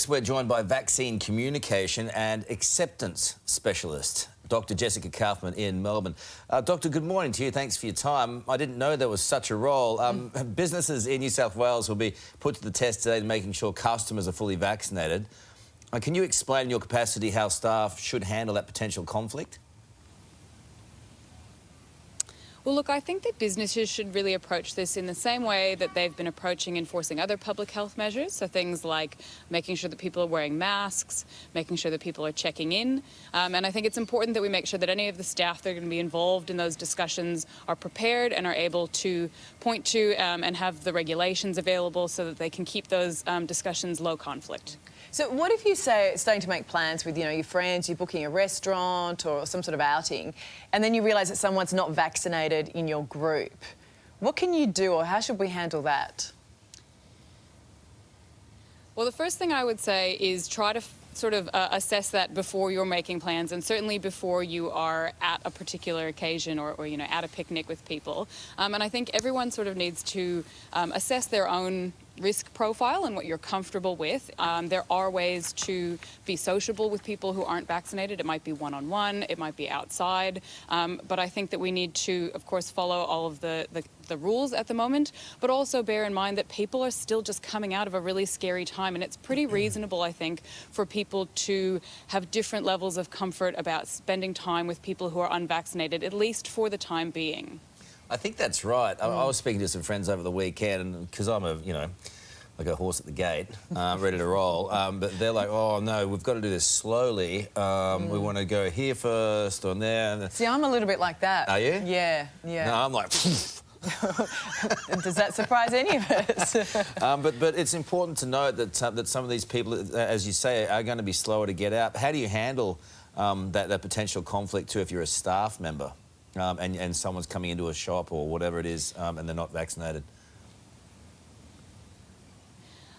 We're joined by vaccine communication and acceptance specialist, Dr. Jessica Kaufman in Melbourne. Doctor, good morning to you. Thanks for your time. I didn't know there was such a role. Businesses in New South Wales will be put to the test today, making sure customers are fully vaccinated. Can you explain in your capacity how staff should handle that potential conflict? Well, look, I think that businesses should really approach this in the same way that they've been approaching enforcing other public health measures. So things like making sure that people are wearing masks, making sure that people are checking in. And I think it's important that we make sure that any of the staff that are going to be involved in those discussions are prepared and are able to point to and have the regulations available so that they can keep those discussions low conflict. So what if you say starting to make plans with, your friends, you're booking a restaurant or some sort of outing, and then you realise that someone's not vaccinated in your group? What can you do, or how should we handle that? Well, the first thing I would say is try to sort of assess that before you're making plans, and certainly before you are at a particular occasion or at a picnic with people. And I think everyone sort of needs to assess their own risk profile and what you're comfortable with. There are ways to be sociable with people who aren't vaccinated. It might be one-on-one, it might be outside, but I think that we need to, of course, follow all of the rules at the moment, but also bear in mind that people are still just coming out of a really scary time, and it's pretty reasonable, I think, for people to have different levels of comfort about spending time with people who are unvaccinated, at least for the time being. I think that's right. I was speaking to some friends over the weekend, and because I'm like a horse at the gate, ready to roll, but they're like, oh no, we've got to do this slowly. We want to go here first or there. See, I'm a little bit like that. Are you? Yeah. No, I'm like... Does that surprise any of us? But it's important to note that that some of these people, as you say, are going to be slower to get out. How do you handle that potential conflict too if you're a staff member and someone's coming into a shop or whatever it is and they're not vaccinated?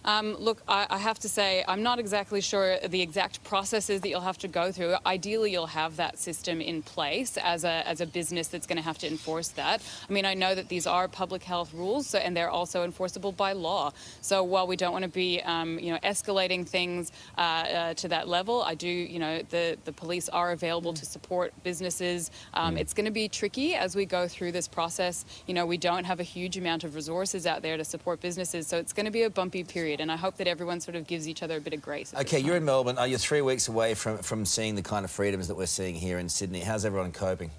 Look, I have to say, I'm not exactly sure the exact processes that you'll have to go through. Ideally, you'll have that system in place as a business that's going to have to enforce that. I mean, I know that these are public health rules, and they're also enforceable by law. So while we don't want to be, escalating things to that level, I do, the police are available to support businesses. It's going to be tricky as we go through this process. We don't have a huge amount of resources out there to support businesses, so it's going to be a bumpy period. And I hope that everyone sort of gives each other a bit of grace. Okay, you're in Melbourne. You're 3 weeks away from seeing the kind of freedoms that we're seeing here in Sydney. How's everyone coping?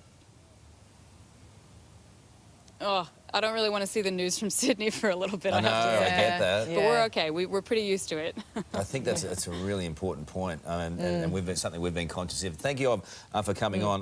Oh, I don't really want to see the news from Sydney for a little bit, I know, have to say. I get that. But we're okay. We're pretty used to it. I think that's a really important point, and we've been conscious of. Thank you for coming on.